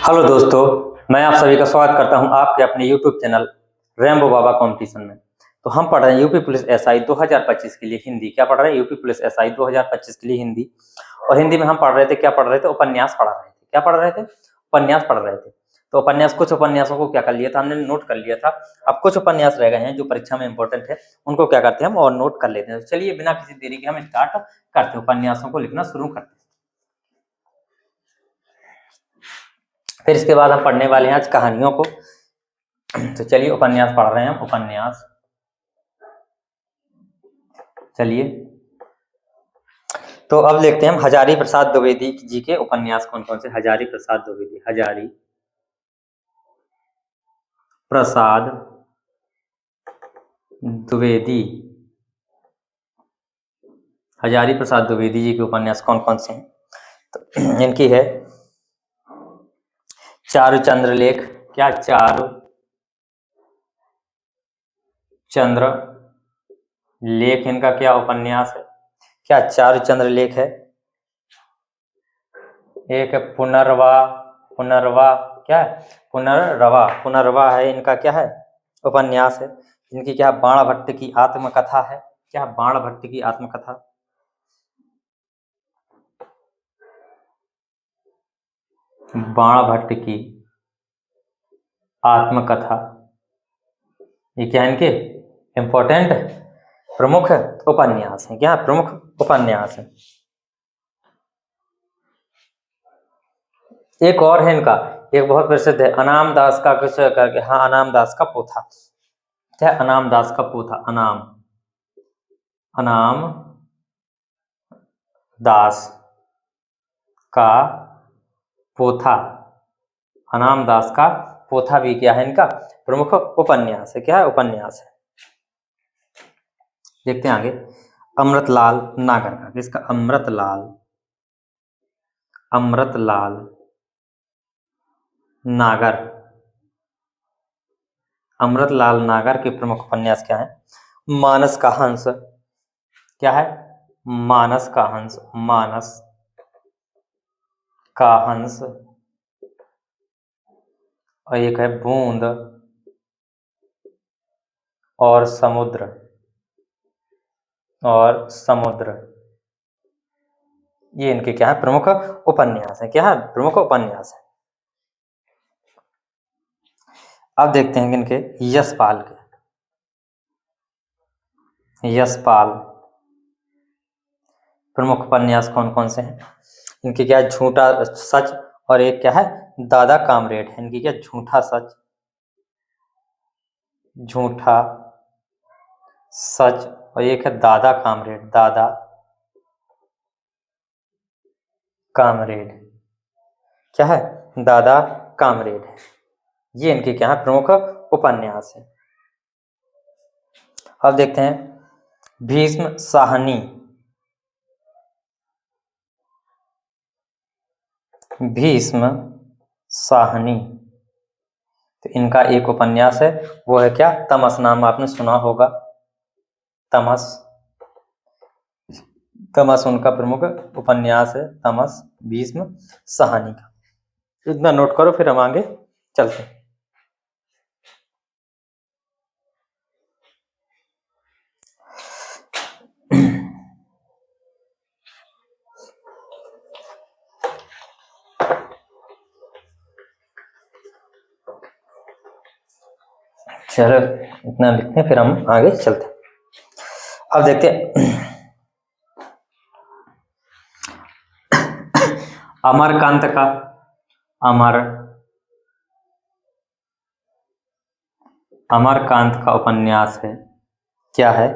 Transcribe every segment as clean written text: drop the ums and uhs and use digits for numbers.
Hello दोस्तों, मैं आप सभी का स्वागत करता हूं आपके अपने YouTube चैनल रेम्बो बाबा कंपटीशन में। तो हम पढ़ रहे हैं यूपी पुलिस एसआई 2025 के लिए हिंदी। क्या पढ़ रहे हैं? यूपी पुलिस एसआई 2025 के लिए हिंदी। और हिंदी में हम पढ़ रहे थे, क्या पढ़ रहे थे? उपन्यास पढ़ रहे थे। क्या पढ़ रहे थे? उपन्यास पढ़ रहे थे। तो कुछ उपन्यासों को क्या कर लिया था हमने, नोट कर लिया था। अब कुछ उपन्यास रह गए हैं जो परीक्षा में इंपॉर्टेंट है, उनको क्या करते हैं हम और नोट कर लेते हैं। तो चलिए बिना किसी देरी के हम स्टार्ट करते हैं, उपन्यासों को लिखना शुरू करते हैं। फिर इसके बाद हम पढ़ने वाले हैं आज कहानियों को। तो चलिए उपन्यास पढ़ रहे हैं हम, उपन्यास। चलिए तो अब देखते हैं हम हजारी प्रसाद द्विवेदी जी के उपन्यास कौन कौन से। हजारी प्रसाद द्विवेदी, हजारी प्रसाद द्विवेदी, हजारी प्रसाद द्विवेदी जी के उपन्यास कौन कौन से हैं? तो इनकी है चारुचंद्र लेख। क्या? चारु चंद्र लेख इनका क्या उपन्यास है? क्या? चारुचंद्र लेख है। एक है पुनर्वा, पुनर्वा क्या है? पुनर्रवा, पुनर्वा है इनका क्या है? उपन्यास है। इनकी क्या? बाणभट्ट की आत्मकथा है। क्या? बाणभट्ट की आत्मकथा। बाणभट्ट की आत्मकथा, ये क्या है? इनके इंपॉर्टेंट प्रमुख उपन्यास है। क्या? प्रमुख उपन्यास है। एक और है इनका, एक बहुत प्रसिद्ध है, अनाम दास का कुछ करके। हाँ, अनाम दास का पोथा। क्या? अनाम दास का पोथा। अनाम दास का पोथा। अनाम दास का पोथा भी क्या है? इनका प्रमुख उपन्यास है। क्या है? उपन्यास है। देखते हैं आगे। अमृतलाल नागर का, किसका? अमृतलाल नागर। अमृतलाल नागर के प्रमुख उपन्यास क्या है? मानस का हंस। क्या है? मानस का हंस। मानस का हंस। और एक है बूंद और समुद्र। ये इनके क्या है? प्रमुख उपन्यास है। क्या है? प्रमुख उपन्यास है। अब देखते हैं इनके यशपाल के। यशपाल प्रमुख उपन्यास कौन कौन से हैं? इनके क्या है? झूठा सच। और एक क्या है? दादा कामरेड है। इनकी क्या? झूठा सच, झूठा सच। और एक है दादा कामरेड, दादा कामरेड। क्या है? दादा कामरेड। ये इनके क्या है? प्रमुख उपन्यास है। अब देखते हैं भीष्म साहनी। भीष्म साहनी, तो इनका एक उपन्यास है, वो है क्या? तमस। नाम आपने सुना होगा, तमस। तमस उनका प्रमुख उपन्यास है, तमस, भीष्म साहनी का। इतना नोट करो, फिर हम आगे चलते हैं। चलो इतना लिखते हैं, फिर हम आगे चलते हैं। अब देखते हैं अमरकांत का। अमरकांत का उपन्यास है, क्या है?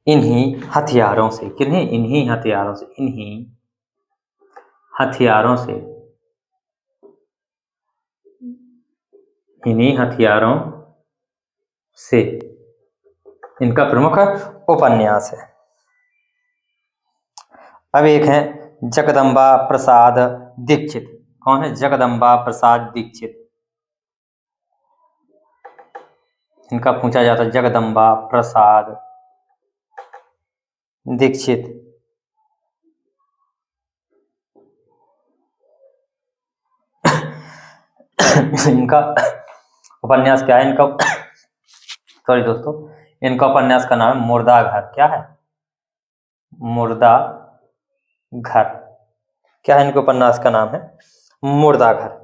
इन्हीं हथियारों से। किन्हीं? इन्हीं हथियारों से। इन्हीं हथियारों से। इन्हीं हथियारों से इनका प्रमुख उपन्यास है। अब एक है जगदम्बा प्रसाद दीक्षित। कौन है? जगदम्बा प्रसाद दीक्षित। इनका पूछा जाता है, जगदम्बा प्रसाद दीक्षित। इनका उपन्यास क्या है? इनका सॉरी दोस्तों, इनका उपन्यास का नाम है मुर्दा घर। क्या है? मुर्दा घर। क्या है इनके उपन्यास का नाम? है मुर्दा घर।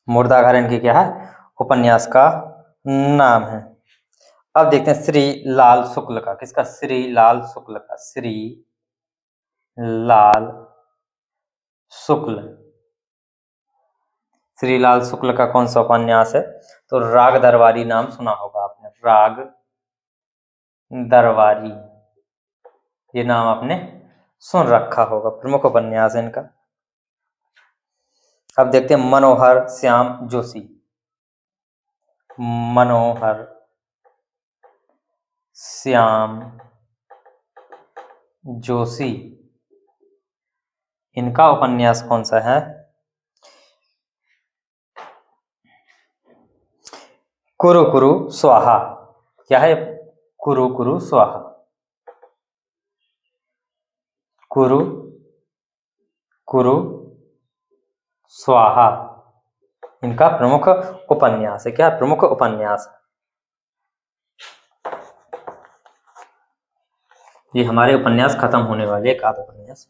मुर्दा घर इनकी क्या है? उपन्यास का नाम है। अब देखते हैं श्री लाल शुक्ल का। किसका? श्री लाल शुक्ल का। श्री लाल शुक्ल। श्रीलाल शुक्ल का कौन सा उपन्यास है? तो राग दरबारी नाम सुना होगा आपने। राग दरबारी, ये नाम आपने सुन रखा होगा। प्रमुख उपन्यास है इनका। अब देखते हैं मनोहर श्याम जोशी। मनोहर श्याम जोशी, इनका उपन्यास कौन सा है? कुरु कुरु स्वाहा। क्या है? कुरु कुरु स्वाहा। कुरु कुरु स्वाहा इनका प्रमुख उपन्यास है। क्या? प्रमुख उपन्यास। ये हमारे उपन्यास खत्म होने वाले, एक आध उपन्यास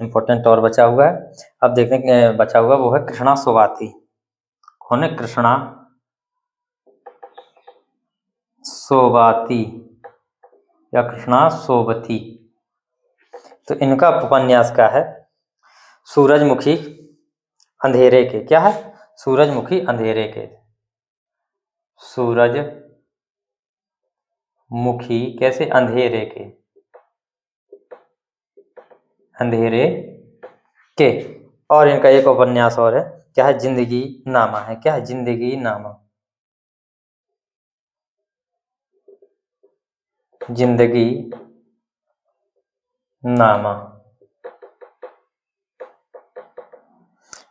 इंपॉर्टेंट और बचा हुआ है। अब देखने के बचा हुआ वो है कृष्णा सोबाती। कौन है? कृष्णा सोबाती या कृष्णा सोबती। तो इनका उपन्यास क्या है? सूरजमुखी अंधेरे के। क्या है? सूरजमुखी अंधेरे के। सूरजमुखी कैसे? अंधेरे के। अंधेरे के। और इनका एक उपन्यास और है। क्या है? जिंदगी नामा है। क्या है? जिंदगी नामा। जिंदगी नामा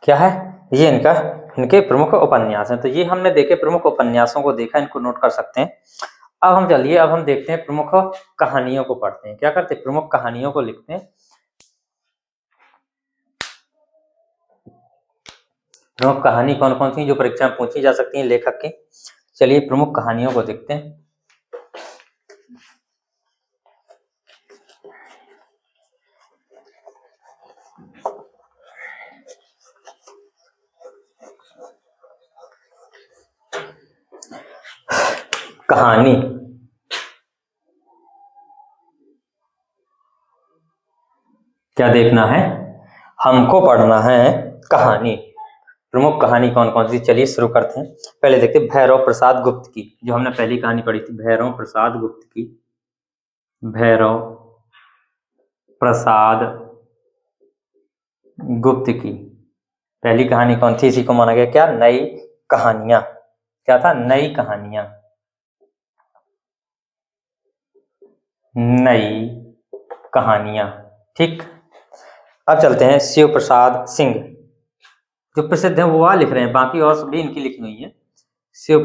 क्या है? ये इनके प्रमुख उपन्यास हैं। तो ये हमने देखे प्रमुख उपन्यासों को देखा, इनको नोट कर सकते हैं। अब हम चलिए, अब हम देखते हैं प्रमुख कहानियों को पढ़ते हैं। क्या करते हैं? प्रमुख कहानियों को लिखते हैं। प्रमुख कहानी कौन कौन सी जो परीक्षा में पूछी जा सकती है लेखक की। चलिए प्रमुख कहानियों को देखते हैं। कहानी क्या देखना है? हमको पढ़ना है कहानी। प्रमुख कहानी कौन कौन सी? चलिए शुरू करते हैं। पहले देखते हैं भैरव प्रसाद गुप्त की, जो हमने पहली कहानी पढ़ी थी। भैरव प्रसाद गुप्त की। भैरव प्रसाद गुप्त की पहली कहानी कौन थी? इसी को माना गया क्या? नई कहानियां। क्या था? नई कहानियां। नई कहानियां। ठीक। अब चलते हैं शिव प्रसाद सिंह। जो प्रसिद्ध है वो वह लिख रहे हैं, बाकी और भी इनकी लिखी हुई है। शिव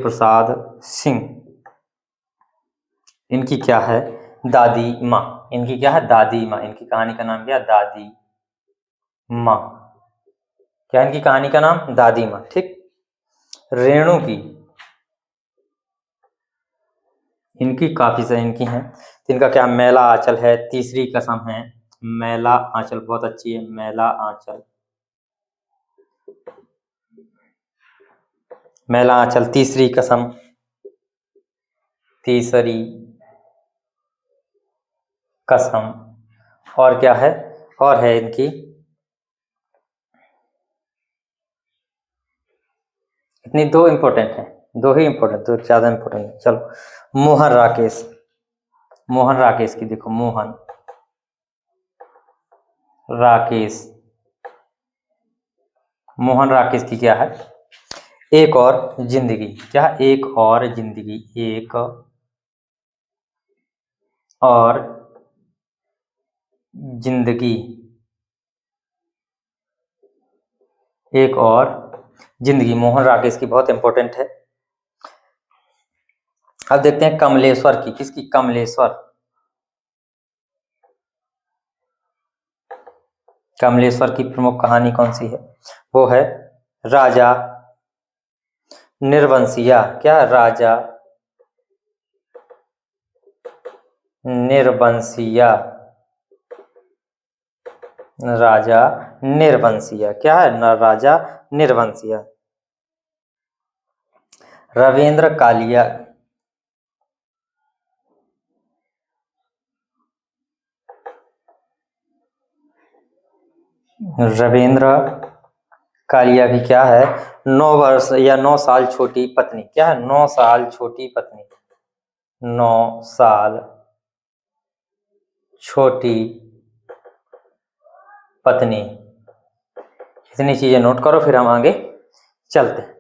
प्रसाद सिंह। इनकी क्या है? दादी माँ। इनकी क्या है? दादी माँ। इनकी कहानी का नाम क्या? दादी माँ। क्या इनकी कहानी का नाम? दादी माँ। ठीक। रेणु की, इनकी काफी सारी इनकी हैं। इनका क्या? मैला आंचल है। तीसरी कसम है। मैला आंचल बहुत अच्छी है। मैला आंचल। मैला आंचल। तीसरी कसम। तीसरी कसम। और क्या है? और है इनकी इतनी दो इंपॉर्टेंट है, दो ही इंपॉर्टेंट, दो ज्यादा इंपॉर्टेंट है। चलो मोहन राकेश। मोहन राकेश की देखो। मोहन राकेश। मोहन राकेश की क्या है? एक और जिंदगी। क्या? एक और जिंदगी। एक और जिंदगी। एक और जिंदगी मोहन राकेश की बहुत इंपॉर्टेंट है। अब देखते हैं कमलेश्वर की। किसकी? कमलेश्वर। कमलेश्वर की प्रमुख कहानी कौन सी है? वो है राजा निर्वंशिया। क्या? राजा निर्वंशिया। राजा निर्वंशिया। क्या है? राजा निर्वंशिया। रविंद्र कालिया। रविंद्र कालिया की क्या है? 9 वर्ष या 9 साल छोटी पत्नी। क्या है? 9 साल छोटी पत्नी। 9 साल छोटी पत्नी। इतनी चीजें नोट करो, फिर हम आगे चलते हैं।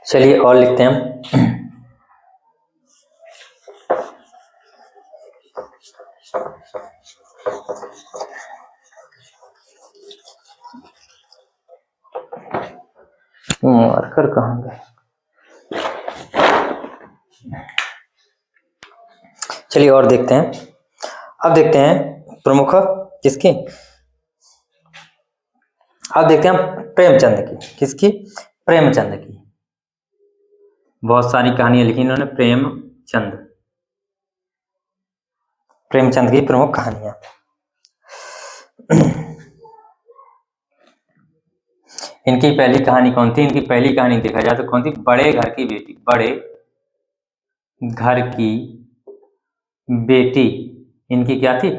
चलिए और लिखते हैं हम। मार्कर कहाँ गए? चलिए और देखते हैं। अब देखते हैं प्रमुख किसकी? अब देखते हैं प्रेमचंद की। किसकी? प्रेमचंद की। बहुत सारी कहानियां लिखी इन्होंने। प्रेमचंद की प्रमुख कहानियां। इनकी पहली कहानी कौन थी? इनकी पहली कहानी देखा जाए तो कौन थी? बड़े घर की बेटी। बड़े घर की बेटी इनकी क्या थी?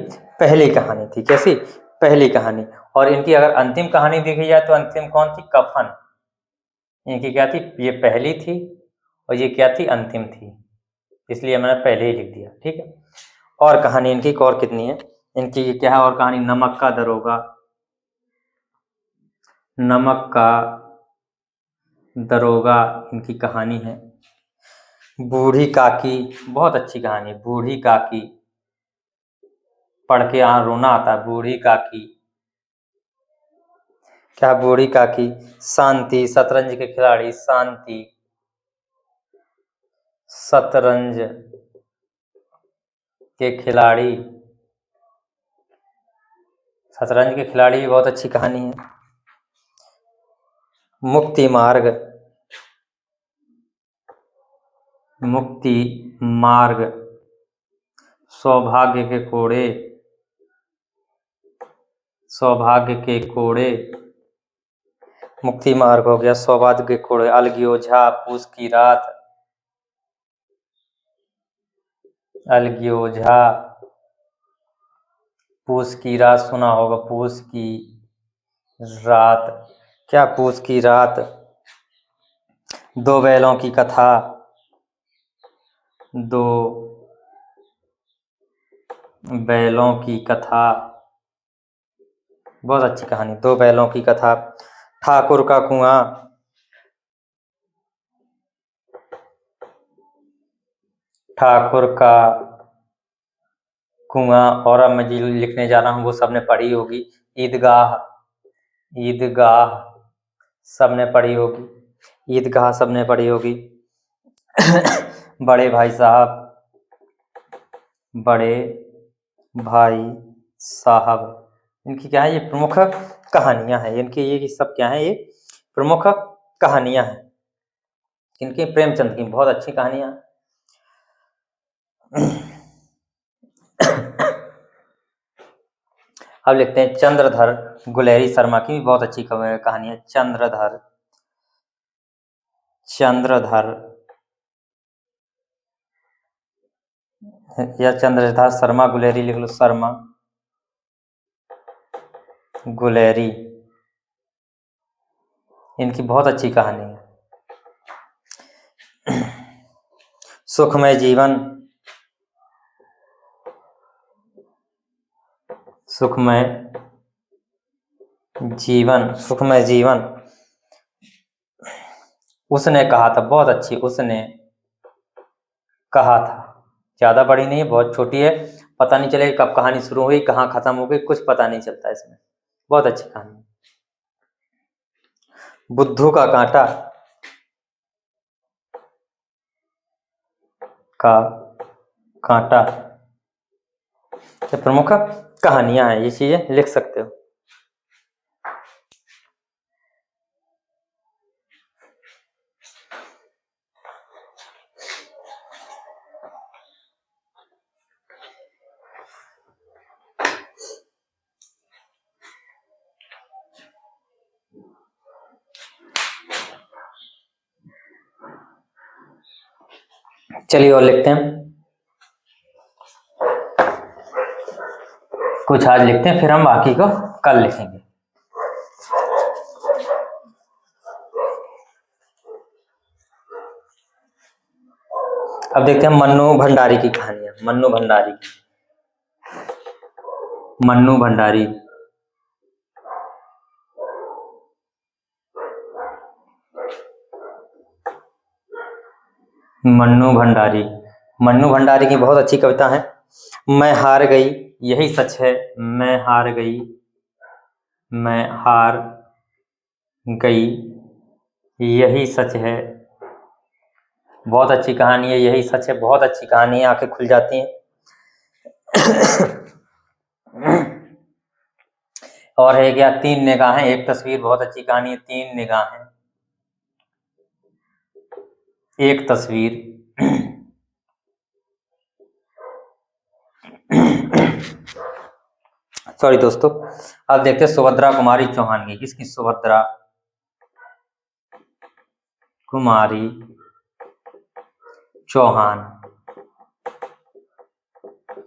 पहली कहानी थी। कैसी? पहली कहानी। और इनकी अगर अंतिम कहानी देखी जाए तो अंतिम कौन थी? कफन। इनकी क्या थी? ये पहली थी और ये क्या थी? अंतिम थी, इसलिए मैंने पहले ही लिख दिया। ठीक है। और कहानी इनकी और कितनी है? इनकी क्या है और कहानी? नमक का दरोगा। नमक का दरोगा इनकी कहानी है। बूढ़ी काकी, बहुत अच्छी कहानी। बूढ़ी काकी, पढ़ के यहाँ रोना आता है। बूढ़ी काकी। क्या? बूढ़ी काकी। शांति, शतरंज के खिलाड़ी। शांति शतरंज के खिलाड़ी। शतरंज के खिलाड़ी बहुत अच्छी कहानी है। मुक्ति मार्ग। मुक्ति मार्ग। सौभाग्य के कोड़े। सौभाग्य के कोड़े। मुक्ति मार्ग हो गया। सौभाग्य के कोड़े। अलगी ओझा। पूस की रात। अलगी ओझा। पूस की रात सुना होगा। पूस की रात। क्या? पूस की रात। दो बैलों की कथा। दो बैलों की कथा, बहुत अच्छी कहानी। दो बैलों की कथा। ठाकुर का कुआं। ठाकुर का कुआं। और अब मैं जो लिखने जा रहा हूँ वो सबने पढ़ी होगी। ईदगाह। ईदगाह सबने पढ़ी होगी। ईदगाह सबने पढ़ी होगी। बड़े भाई साहब। बड़े भाई साहब। इनकी क्या है? ये प्रमुख कहानियां हैं। इनकी ये सब क्या है? ये प्रमुख कहानियां हैं। इनकी प्रेमचंद की बहुत अच्छी कहानियां। अब लिखते हैं चंद्रधर गुलेरी शर्मा की भी बहुत अच्छी कहानी है। चंद्रधर। चंद्रधर या चंद्रधर शर्मा गुलेरी लिख लो। शर्मा गुलेरी। इनकी बहुत अच्छी कहानी है। सुखमय जीवन, सुखमय जीवन, सुखमय जीवन। उसने कहा था, बहुत अच्छी, उसने कहा था। ज्यादा बड़ी नहीं है, बहुत छोटी है, पता नहीं चलेगा कब कहानी शुरू हुई कहाँ खत्म हो गई, कुछ पता नहीं चलता इसमें। बहुत अच्छी कहानी। बुद्धू का कांटा, का कांटा। ये प्रमुख कहानियां हैं, ये चीजें लिख सकते हो। चलिए और लिखते हैं, कुछ आज लिखते हैं, फिर हम बाकी को कल लिखेंगे। अब देखते हैं मन्नू भंडारी की कहानियां। मन्नू भंडारी, मन्नू भंडारी। मन्नू भंडारी, मन्नू भंडारी की बहुत अच्छी कविता है। मैं हार गई, यही सच है, मैं हार गई, मैं हार गई, यही सच है। बहुत अच्छी कहानी है, यही सच है, बहुत अच्छी कहानी है, आंखें खुल जाती हैं। और है क्या, तीन निगाहें एक तस्वीर, बहुत अच्छी कहानी है, तीन निगाहें एक तस्वीर। सॉरी दोस्तों। अब देखते हैं सुभद्रा कुमारी चौहान की। किसकी? सुभद्रा कुमारी चौहान।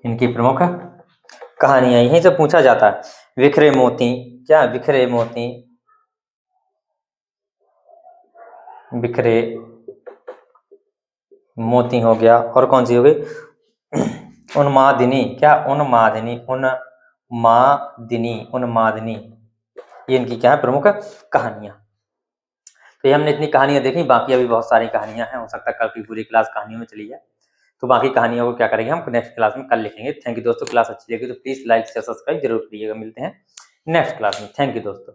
इनकी प्रमुख कहानियां, यहीं से पूछा जाता है। बिखरे मोती, क्या? बिखरे मोती, बिखरे मोती हो गया। और कौन सी हो गई? उन्मादिनी, क्या? उन्मादिनी, उन्मादिनी, उन्मादिनी। ये इनकी क्या है? प्रमुख कहानियां। तो ये हमने इतनी कहानियां देखी, बाकी अभी बहुत सारी कहानियां हैं, हो सकता है कल की पूरी क्लास कहानियों में चली जाए। तो बाकी कहानियों को क्या करेंगे हम नेक्स्ट क्लास में कल लिखेंगे। थैंक यू दोस्तों। क्लास अच्छी लगी तो प्लीज लाइक शेयर सब्सक्राइब जरूर करिएगा। मिलते हैं नेक्स्ट क्लास में। थैंक यू दोस्तों।